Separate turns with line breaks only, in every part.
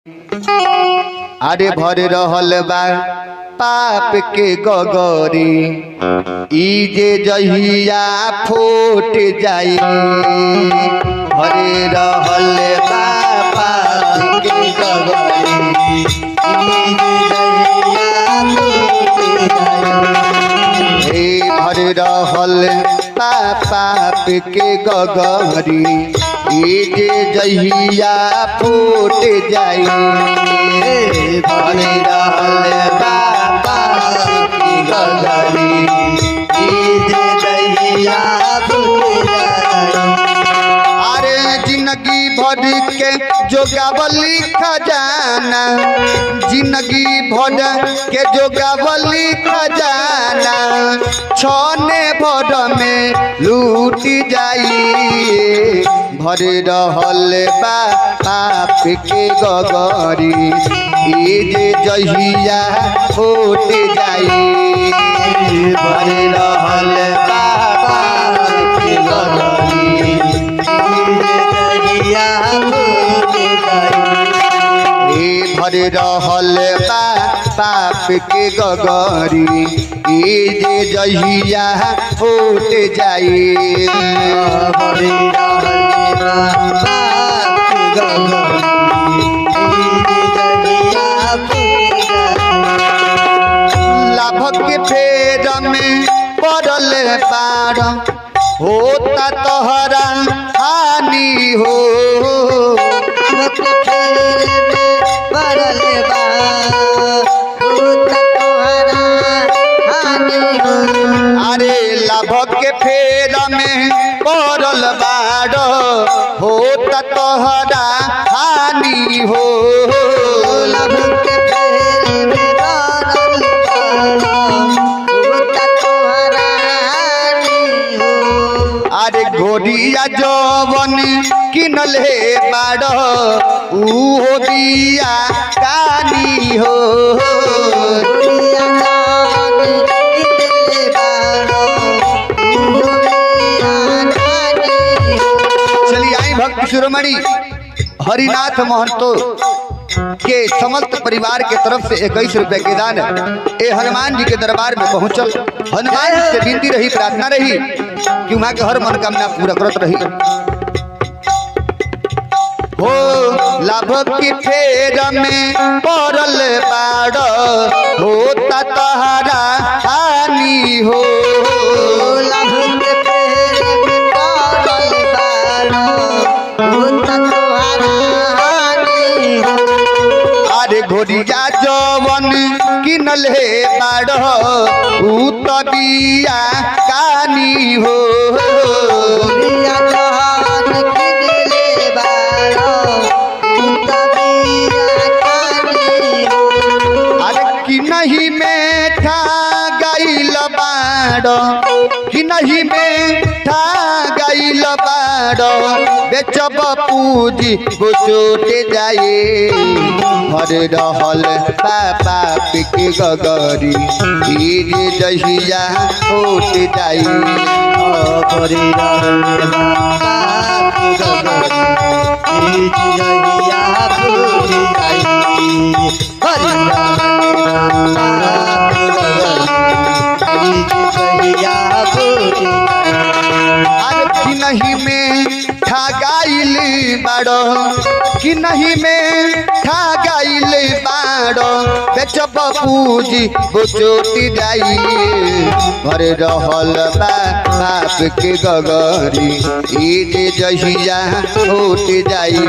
अरे भर रहल बा पाप के गगरी ई जे जहिया फूट जाई। भरे रहल बा पाप के गगरी ई जे जहिया फूट जाई। भर रहल बा पाप के गगरी ई जे जहिया फूट जाई। भर रहल बा पाप के गगरी ई जे जहिया फूट जाई। अरे जिंदगी भर के जोगावली खजाना, जिंदगी भर के जोगावली खजाना छने भर में लूट जाई। भर रहल बा पाप के गगरी ई जे जहिया फूट जाई। भर रहल बा पाप के गगरी ई जे जहिया फूट जाई। भर रहल बा पाप के गगरी ई जे जहिया फूट जाई। भर रहल बा पाप के गगरी ई जे जहिया फूट जाई। लाभ के फेर में पड़ल पार होता तोहरा हानि हो। अरे लाभ के फेर में पड़ल बाड़ होता तोहरा हानि हो। लाभ के फेर में पड़ल होता तोहरा हानि हो। अरे घोड़िया जवन किनल हे बाड़ ऊ बिया कानी हो। चलिए आई भक्त शिरोमणि हरिनाथ महंतो के समस्त परिवार के तरफ से 21 रुपए के दान ए हनुमान जी के दरबार में पहुंचल। हनुमान जी से विनती रही, प्रार्थना रही कि वहां के हर मनोकामना पूरा करत रही। हो लाभ की फेर में पड़ल बाड़ होता तोहरा हानि हो। लाभ के फेर में पड़ल बाड़ होता तोहरा हानि हो। अरे घोड़िया जवन किनल हे बाड़ ऊ तो बिया कानी हो। नहीं में ठा गइल बाड़ कि नहीं में ठा गइल बाड़ बेचब पूजी गोचोट जाए। भर रहल बा पाप के गगरी ई जे जहिया फूट जाई। भर रहल बा पाप के गगरी ई जे जहिया फूट जाई। भर कि नहीं में ठगाइल बाड़ कि नहीं में ठगाइल बाड़ बेचब पूजी गोचोट जाई। भर रहल बा पाप के गगरी ई जे जहिया फूट जाई।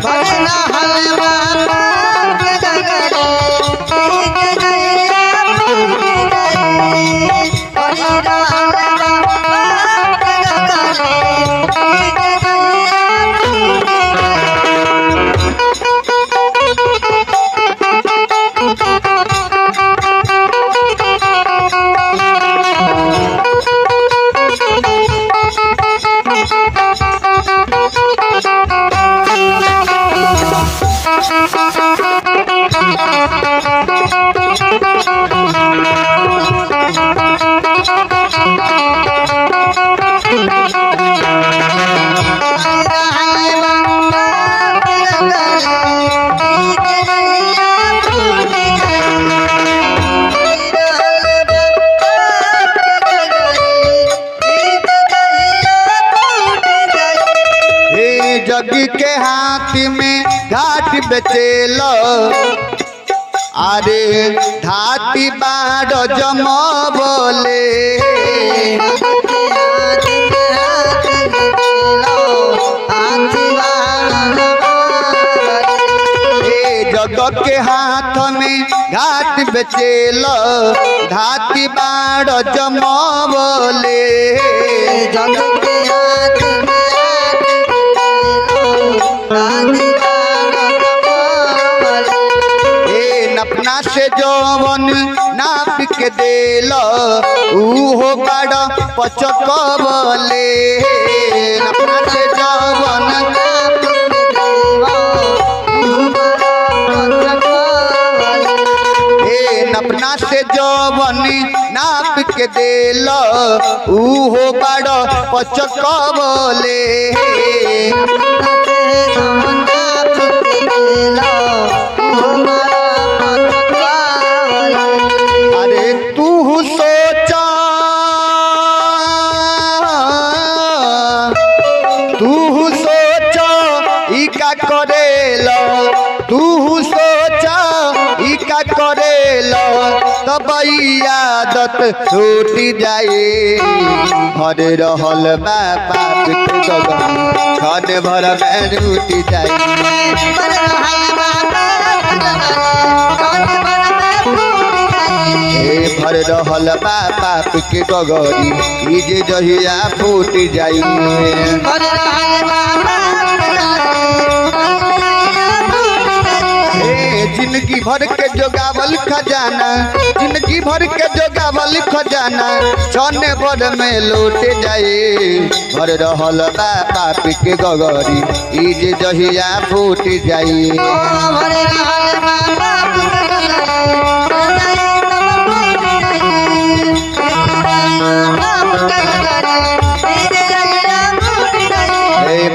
भर रहल बा पाप के गगरी धाती में घाट बेचेल अरे धाती बाड़ जम बोले जग के हाथ में घाट बेचेल धाती बाड़ जम बोले
जग के हाथ
नपना से जौवन नाप के देल उहो बड़ पचक बोले नपना से जौवन नपना से जौवन नाप के देल उहो बड़ पचक बोले अरे तू सोचा ई का करेल तू सोचा ई का करेल तब आदत छूट जाए भर रहल बा पाप के गगन क्षण भर में रूठ जाए भर रहल बा पाप के गगरी ई जे जहिया फूट जाई जिंदगी भर के जोगावल खजाना जिंदगी भर के जोगावल खजाना छने भर में लौट जाए भर रहल बा पाप के गगरी ई जे जहिया फूट जाई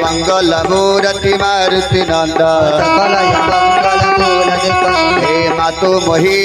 मंगल मूर्ति मारुति नंद हे मातो मोहि।